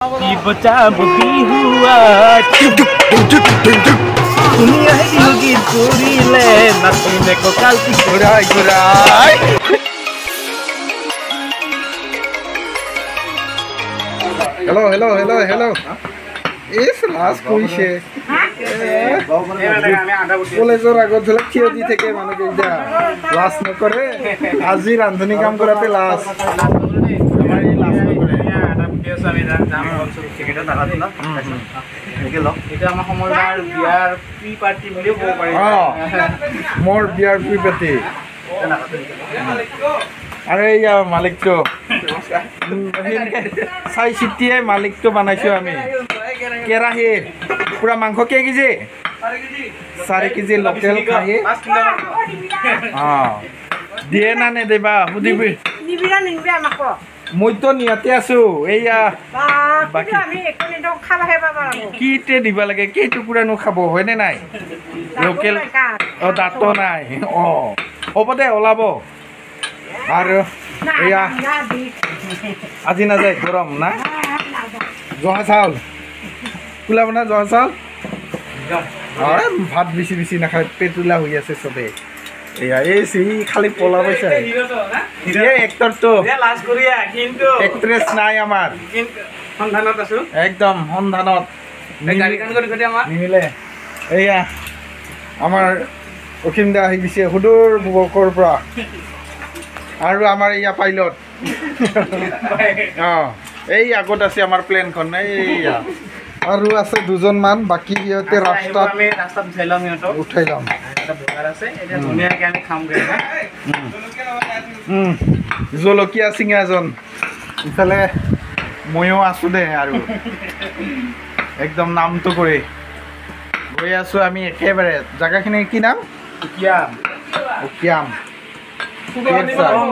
Hello. Is last kuise. College-or agot dhole theory theke mane kinda last no kore. Aji randhoni kam korate last. Amari last no kore. Ada video sami jam also ticket taka dila. Ekelo. Eta amar homoyar biar pre-party boli hobo pare. More biar pre-party. अरे या मालिक तो साई सिटिए मालिक तो बनाइছো আমি কেৰাহি পুরা মাংস কে কেজি 4 কেজি লোকেল খাহি দিয়ে না নে দেবা হুদিবি নিবিরা নিবি আমাকো মই তো নিয়াতে আছো এইয়া বাকি আমি একনে তো খাবা হেবা পাবো কিতে দিবা লাগে কি টুকুৰা নো খাব হয় নে নাই লোকেল ও দাঁতো নাই ওপতে ওলাব আর এয়া আজি না যায় গরম না জহা চাউল কুলাব না জহা চাউল ভাত বেশি বেশি না খায় পেটুলা হয়ে আছে সবে এয়া এই সি খালি পোলা বসে এ এক্টর তো লাজ করিয়া কিন্তু এক্ট্রেস নাই আমার কিন্তু সন্ধানত আছো একদম সন্ধানত গাড়ি কান কৰি গতে আমাৰ নিমিলে এয়া আমাৰ অখিমদা আহি দিছে হুদুৰ বুকৰ পৰা আৰু আমাৰ ইয়া পাইলট এই আগত আছে আমাৰ প্লেনখন এইয়া আৰু আছে দুজন মান বাকি ইতে ৰাস্তাত আমি ৰাস্তাত উঠাইলাম এটা বগাৰ আছে এটা ধুনীয়াকৈ আমি খামগে জলকীয়া চিঙাজন ইফালে ময়ো আছো দে আৰু একদম নামটো কৰি গৈ আছো আমি একেবাৰে জায়গাখিনি কি নাম উকিয়াম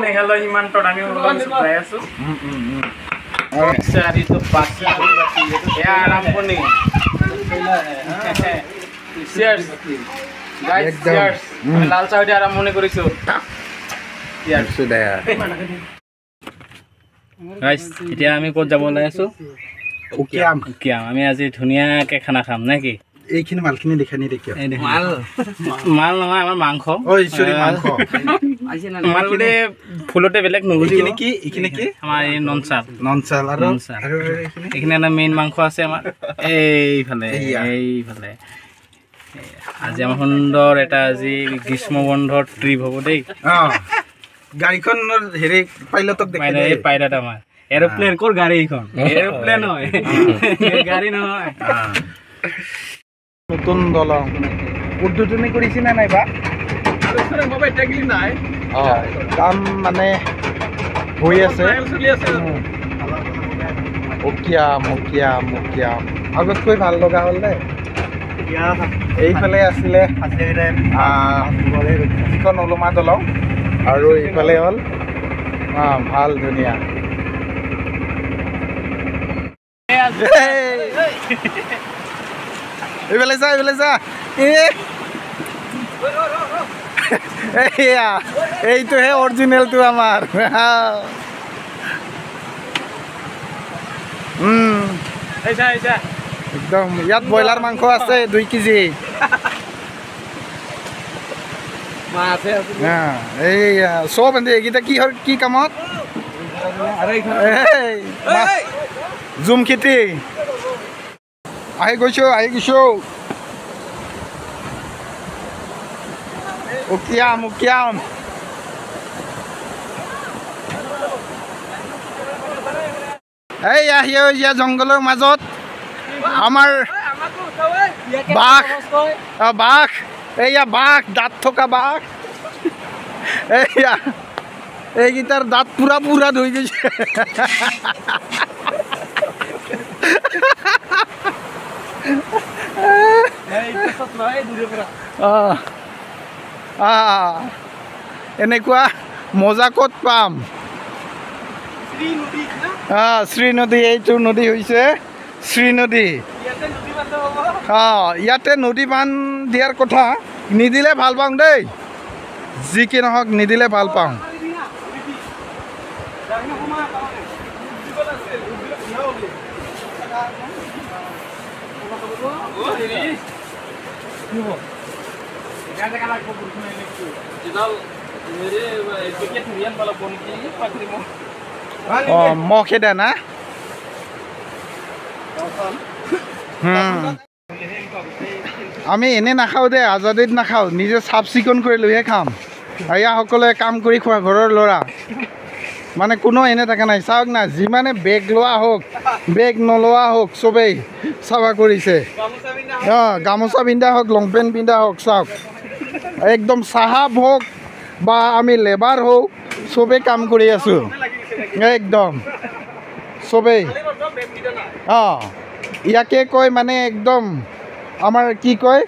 মেঘালয় সীমান্তত আমি যাই আছো লাল চাহ আৰম্ভণি কৰিছো এতিয়া আমি ক'ত যাব ওলাই আছো উকিয়াম আমি আজি ধুনীয়াকে খানা খাম নে কি এইখিনি মালখিনি দেখানি দেখিও মাল নহয় আমাৰ মাংস মাল বোলে ফুলতে বেলেগ নুগুজি কি এইখিনি কি আমাৰ এই ননচাল আৰু এইখিনি এটা মেইন মাংস আছে আমাৰ এইফালে আজি আমাৰ সুন্দৰ এটা আজি গ্ৰীষ্ম বন্ধৰ ট্ৰিপ হ'ব দেই গাড়ীখনৰ হেৰি পাইলটক দেখাই পাইলট আমাৰ এৰোপ্লেন ক'ৰ গাড়ী এইখন এৰোপ্লেন হয় গাড়ী নহয় নতুন দলং উদ্বোধনী কৰিছি না নাইবা কাম মানে হৈ আছে উকিয়াম আগতকৈ ভাল লগা হ'ল দে এইফালে আছিলে যিখন ওলমা দলং আৰু এইফালে হ'ল ভাল ধুনীয়া এইফালে যা এইটোহে অৰিজিনেলটো আমাৰ একদম ইয়াত ব্ৰইলাৰ মাংস আছে 2 কেজি এইয়া চব এইকেইটা কি কামত জুম খেতি আহি গৈছো উকিয়াম এই আহিয়া জংঘলৰ মাজত আমাৰ বাঘ এইয়া বাঘ দাঁত থকা বাঘ এইয়া এইকেইটাৰ দাঁত পুৰা ধুই গৈছে এনেকুৱা মজা ক'ত পাম শ্ৰী নদী এইটো নদী হৈছে শ্ৰী নদী ইয়াতে নদী বান্ধ দিয়াৰ কথা নিদিলে ভাল পাওঁ দেই যি কি নহওক নিদিলে ভাল পাওঁ খেদা না আমি এনে নাখাওঁ দে আজাদিত নাখাওঁ নিজে চাফ চিকুণ কৰি লৈহে খাম এয়া সকলোৱে কাম কৰি খোৱা ঘৰৰ ল'ৰা মানে কোনো এনে থকা নাই চাওক না যিমানে বেগ লোৱা হওক বেগ নলোৱা হওক চবেই চাফা কৰিছে গামোচা পিন্ধা হওক লং পেণ্ট পিন্ধা হওক চাওক একদম চাহাব হওক বা আমি লেবাৰ হওক চবেই কাম কৰি আছোঁ একদম চবেই ইয়াকে কয় মানে একদম আমাৰ কি কয়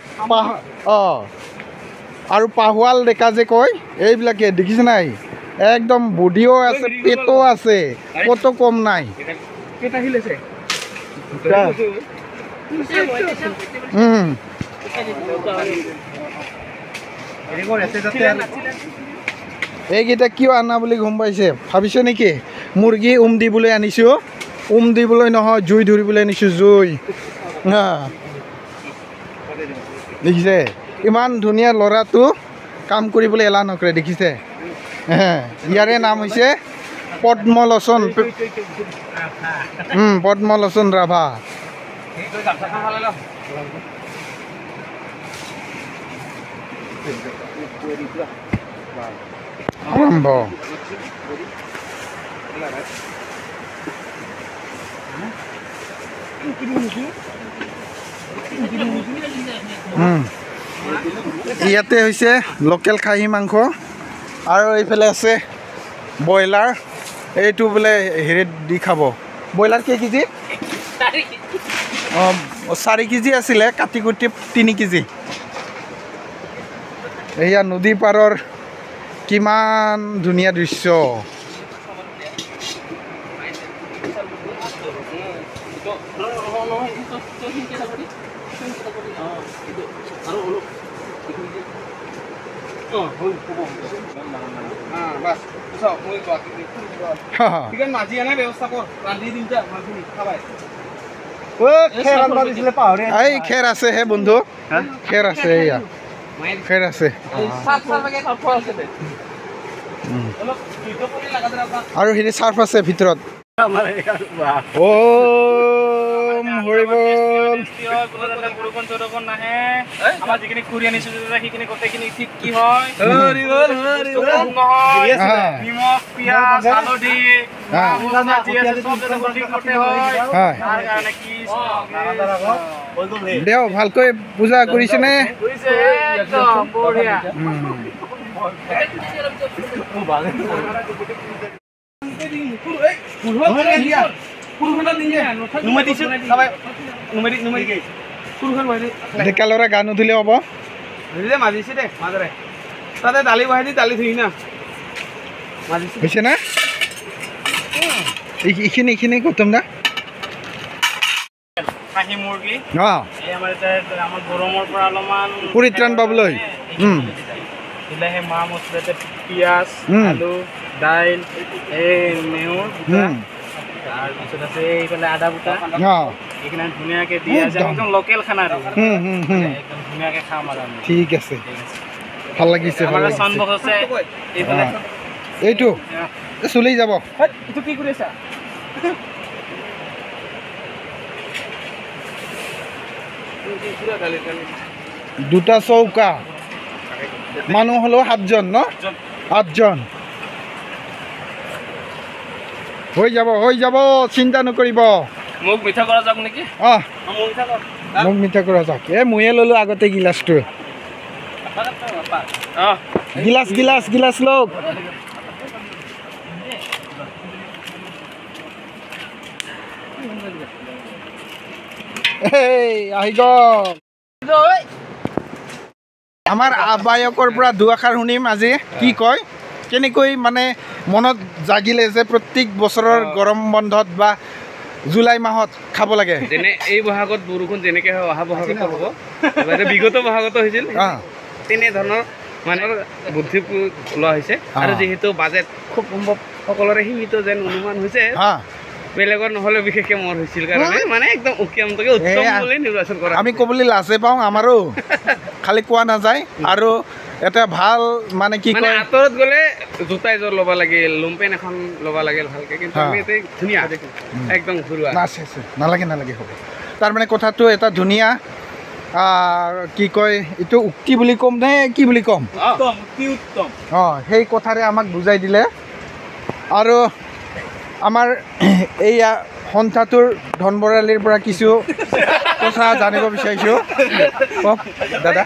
আৰু পাহোৱাল ডেকা যে কয় এইবিলাকে দেখিছে নাই একদম বডিও আছে পেটো আছে কত কম নাই এইকেইটা কিয় আনা বুলি গম পাইছে ভাবিছে নেকি মুৰ্গী দিবলৈ আনিছোঁ দিবলৈ নহয় জুই ধৰিবলৈ আনিছোঁ জুই দেখিছে ইমান ধুনীয়া ল'ৰাটো কাম কৰিবলৈ এলাহ নকৰে দেখিছে ইয়াৰে নাম হৈছে পদ্মলোচন পদ্মলোচন ৰাভা আৰম্ভ ইয়াতে হৈছে লোকেল খাহী মাংস আৰু এইফালে আছে ব্ৰইলাৰ এইটো বোলে হেৰিত দি খাব ব্ৰইলাৰ কেই কেজি 4 কেজি আছিলে কাটি কুটি 3 কেজি এয়া নদী পাৰৰ কিমান ধুনীয়া দৃশ্য খেৰ আছে হে বন্ধু খেৰ আছে এয়া খেৰ আছে আৰু হেৰি চাৰ্ফ আছে ভিতৰত ওম হৰি বল বৰষুণ চৰষুণ নাহে আমাৰ যিখিনি খুৰি আনিছো সেইখিনি গোটেইখিনি ঠিক কি হয় হৰি বল নিমখ পিয়াজ হালধি দেও ভালকৈ পূজা কৰিছেনে ডেকা ল'ৰা গা নুধুলে হ'ব মাজিছে দে মাজৰে তাতে দালি বহাই দি দালি ধুই না হৈছে না এইখিনি গৌতম দা খাহী মুৰ্গী আমাৰ গৰমৰ পৰা অলপমান পৰিত্ৰাণ পাবলৈ বিলাহী মা মছলাতে পিঁয়াজ আলু দাইল এই নেউৰ তাৰপিছত আছে এইফালে আদা বুটা এইখিনি ধুনীয়াকৈ দি আছে একদম লোকেল খানা আৰু একদম ধুনীয়াকৈ খাম আৰু ঠিক আছে ভাল লাগিছে চাউণ্ড বক্স আছে এইফালে এইটো চলি যাব এইটো কি কৰি আছা দুটা চৌকা মানুহ হলেও 7 জন ন 8 জন হৈ যাব চিন্তা নকৰিব মোক মিঠা কৰা যাওক নেকি মোক মিঠা কৰা যাওক ময়ে ললো আগতে গিলাচটো গিলাচ লওক আহি গ'ল আমাৰ আহ্বায়কৰ পৰা দুআষাৰ শুনিম আজি কি কয় কেনেকৈ মানে মনত জাগিলে যে প্ৰত্যেক বছৰৰ গৰম বন্ধত বা জুলাই মাহত খাব লাগে যেনে এই বহাগত বৰষুণ যেনেকৈ অহা বহাগত হ'ব বিগত বহাগত হৈছিল তেনেধৰণৰ মানে বুদ্ধি লোৱা হৈছে আৰু যিহেতু বাজেট খুব সম্ভৱ সকলোৰে সীমিত যেন অনুমান হৈছে বেলেগৰ নহ'লে বিশেষকৈ মোৰ হৈছিল কাৰণে মানে একদম উকিয়ামটোকে উত্তম বুলি নিৰ্বাচন কৰা আমি ক'বলৈ লাজে পাওঁ আমাৰো খালি কোৱা নাযায় আৰু এটা ভাল মানে কি কয় আঁতৰত গ'লে জোতা এযোৰ ল'ব লাগিল লুম্পেন এখন ল'ব লাগিল ভালকৈ কিন্তু আমি এতিয়া ধুনীয়া একদম ঘৰুৱা নালাগে নালাগে হ'ব তাৰমানে কথাটো এটা ধুনীয়া কি কয় এইটো উক্তি বুলি ক'ম নে কি বুলি ক'ম সেই কথাৰে আমাক বুজাই দিলে আৰু আমাৰ এইয়া সন্থাটোৰ ধন বৰালিৰ পৰা কিছু কথা জানিব বিচাৰিছোঁ কওক দাদা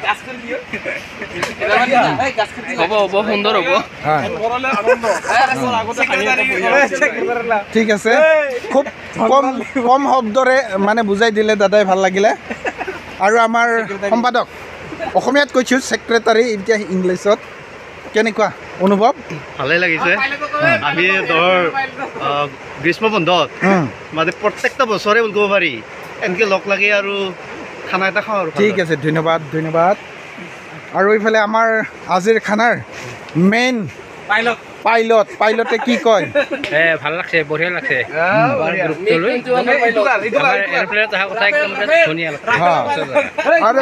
হ'ব হ'ব সুন্দৰ হ'ব ঠিক আছে খুব কম শব্দৰে মানে বুজাই দিলে দাদাই ভাল লাগিলে আৰু আমাৰ সম্পাদক অসমীয়াত কৈছোঁ ছেক্ৰেটাৰী এতিয়া ইংলিছত কেনেকুৱা অনুভৱ ভালেই লাগিছে আমি ধৰ গ্ৰীষ্ম বন্ধত মানে প্ৰত্যেকটা বছৰে ক'ব পাৰি এনেকৈ লগ লাগি আৰু খানা এটা খাওঁ আৰু ঠিক আছে ধন্যবাদ ধন্যবাদ আৰু এইফালে আমাৰ আজিৰ খানাৰ মেইন পাইলটে কি কয় ভাল লাগছে বঢ়িয়া লাগছে আৰু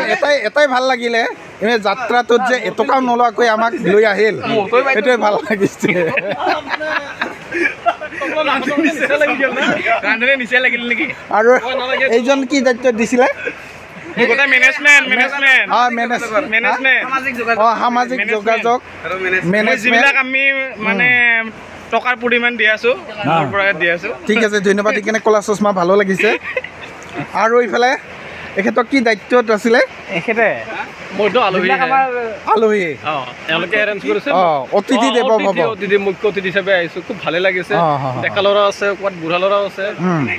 এটাই ভাল লাগিলে এনে যাত্ৰাটোত যে এটকাও নোলোৱাকৈ আমাক লৈ আহিল সেইটোৱে ভাল লাগিছে আৰু এইজন কি দায়িত্ব দিছিলে সামাজিক যোগাযোগ যিবিলাক আমি মানে টকাৰ পৰিমাণ দি আছো ঠিক আছে ধন্যবাদ সেইকাৰণে ক'লা চশমা ভালো লাগিছে আৰু এইফালে এখেতক কি দায়িত্বত আছিলে এখেতে আলহী অতিথি দেৱ ভৱ মুখ্য অতিথি হিচাপে আহিছো খুব ভালে লাগিছে ডেকা ল'ৰা আছে ক'ৰবাত বুঢ়া ল'ৰাও আছে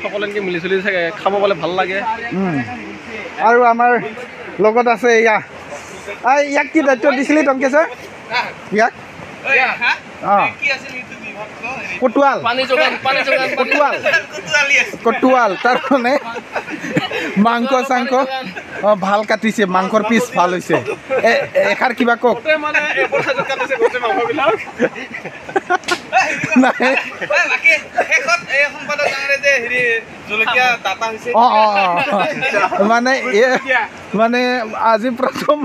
সকলো এনেকৈ মিলি চলি থাকে খাব পালে ভাল লাগে আৰু আমাৰ লগত আছে ইয়াক কি দায়িত্ব দিছিলি টংকেশ্বৰ ইয়াক কটুৱাল তাৰমানে মাংস চাংস ভাল কাটিছে মাংসৰ পিচ ভাল হৈছে এষাৰ কিবা কওক মানে আজি প্ৰথম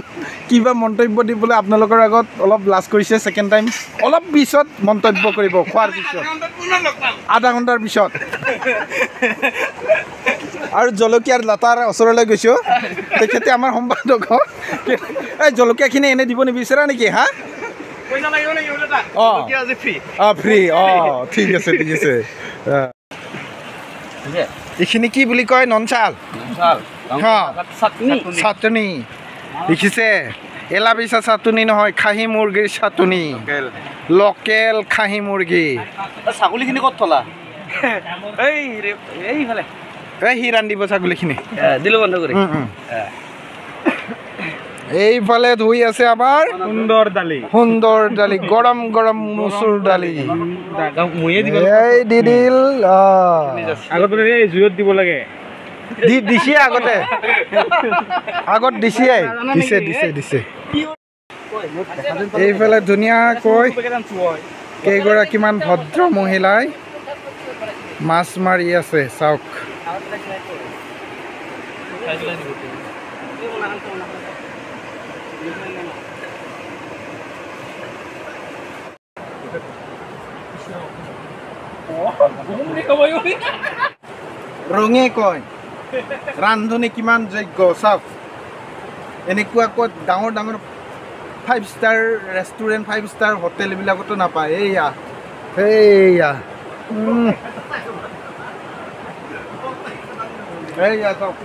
কিবা মন্তব্য দিবলৈ আপোনালোকৰ আগত অলপ লাজ কৰিছে ছেকেণ্ড টাইম অলপ পিছত মন্তব্য কৰিব খোৱাৰ পিছত আধা ঘণ্টাৰ পিছত আৰু জলকীয়াৰ লতাৰ ওচৰলৈ গৈছোঁ তেখেতে আমাৰ সম্পাদক এই জলকীয়াখিনি এনে দিব নিবিচাৰা নেকি হা ফ্ৰী ঠিক আছে ঠিক আছে এইখিনি কি বুলি কয় ননচাল চাটনি দেখিছে এলা পিছা চাটনি নহয় খাহী মুৰ্গীৰ চাটনি লোকেল খাহী মুৰ্গী ছাগলীখিনি ক'ত থলা এইফালে সি ৰান্ধিব ছাগলীখিনি দিলোঁ বন্ধ কৰি এইফালে ধুই আছে আমাৰ সুন্দৰ দালি গৰম গৰম মচুৰ দালি এই দি দিল জুইত দিব লাগে দিছে আগত দিছে এইফালে ধুনীয়াকৈ কেইগৰাকীমান ভদ্ৰ মহিলাই মাছ মাৰি আছে চাওক ৰঙে কয় ৰান্ধনি কিমান যোগ্য চাওক এনেকুৱা ক'ত ডাঙৰ ডাঙৰ 5 ষ্টাৰ ৰেষ্টুৰেণ্ট 5 ষ্টাৰ হোটেলবিলাকতো নাপায় এইয়া চাওক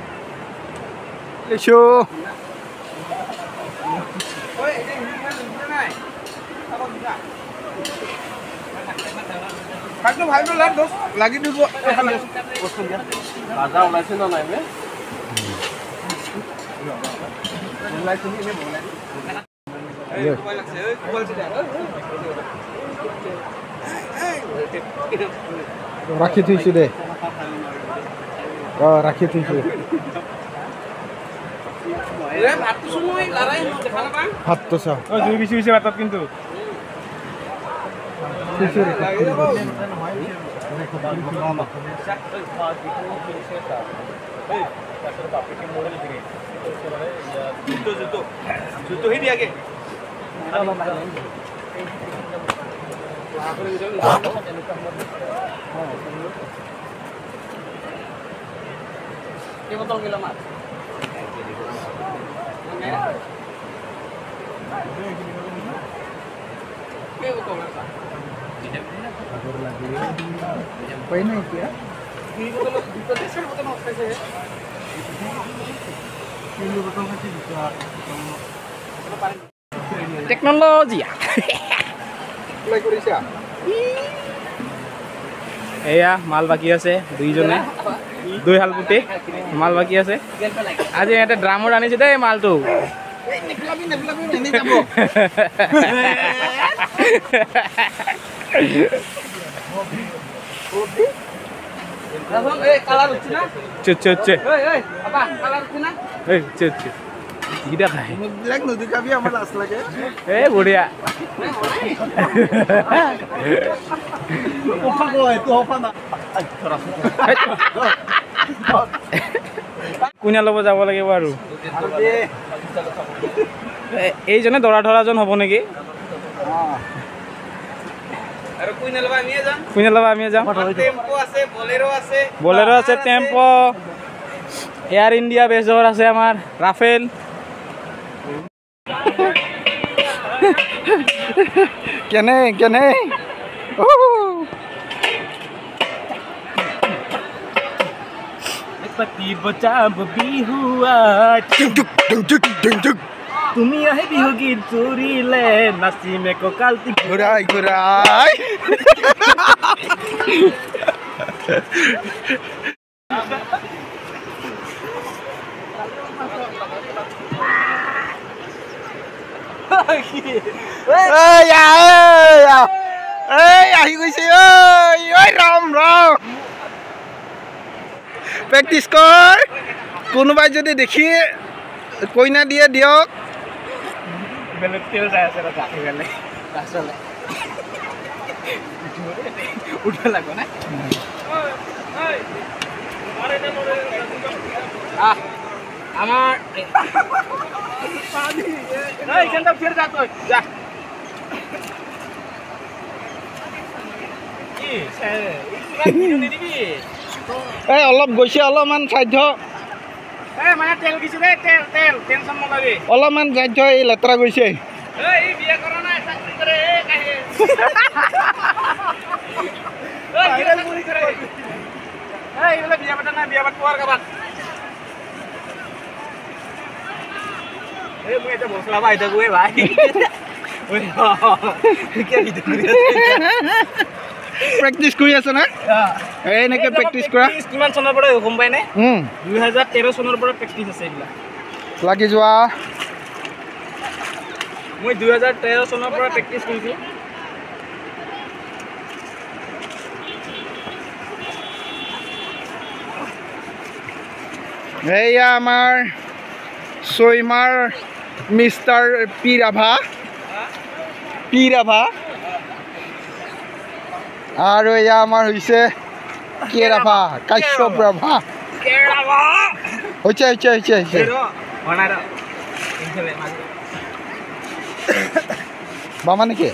লাগি দিব ওলাইছে না নাই ৰাখি থৈছো দে ৰাখি থৈছো ভাতটো চাওঁ জুই বেছি হৈছে ভাতত কিন্তু টেকনলজি এয়া মাল বাকী আছে দুইজনে দুই হালপুটি মাল বাকী আছে আজি ইয়াতে ড্ৰামত আনিছে দেই মালটো গিটা খাই এ বঢ়িয়া কোনে ল'ব যাব লাগিব আৰু এইজনে দৰা ধৰাজন হ'ব নেকি কোনে ল'বা আমি যাম বলেৰো আছে টেম্পো এয়াৰ ইণ্ডিয়া বেজৰ আছে আমাৰ ৰাফেল কেনে কেনে पति बचा बबी हुआ তুমি আহে বিহু গীত চুৰিলে নাচি মে ককালটি ঘূৰাই ঘূৰাই আহি গৈছে ঐ ৰাম ৰাম প্ৰেক্টিচ কৰ কোনোবাই যদি দেখি কইনা দিয়ে দিয়ক অলপ গৈছে অলপমান সাধ্য অলপমান সাধ্য এই লেতেৰা গৈছে প্ৰেক্টিচ কৰি আছে না এনেকে প্ৰেক্টিচ কৰা কিমান চনৰ পৰা গম পাই নে 2013 চনৰ পৰা প্ৰেক্টিচ আছে এইবিলাক লাগি যোৱা মই 2013 চনৰ পৰা প্ৰেক্টিচ কৰিছো এয়া আমাৰ ছয়মাৰ মিষ্টাৰ পি ৰাভা আৰু এয়া আমাৰ হৈছে কে ৰাভা কাশ্যপ ৰাভা হৈছে বামা নেকি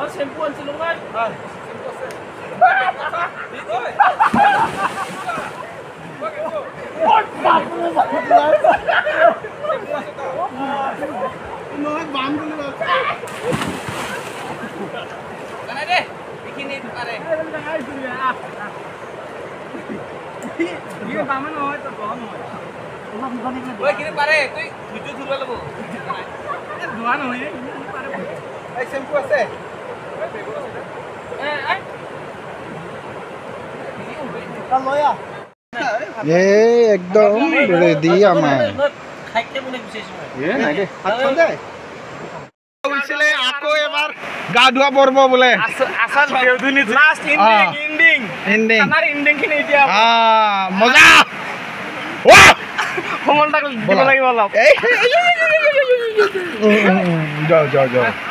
Shampoo and silver. Ini একদম ৰেডি আমাৰ আকৌ এবাৰ গা ধোৱা পৰ্ব বোলে মজা সমল দিব লাগিব অলপ যাও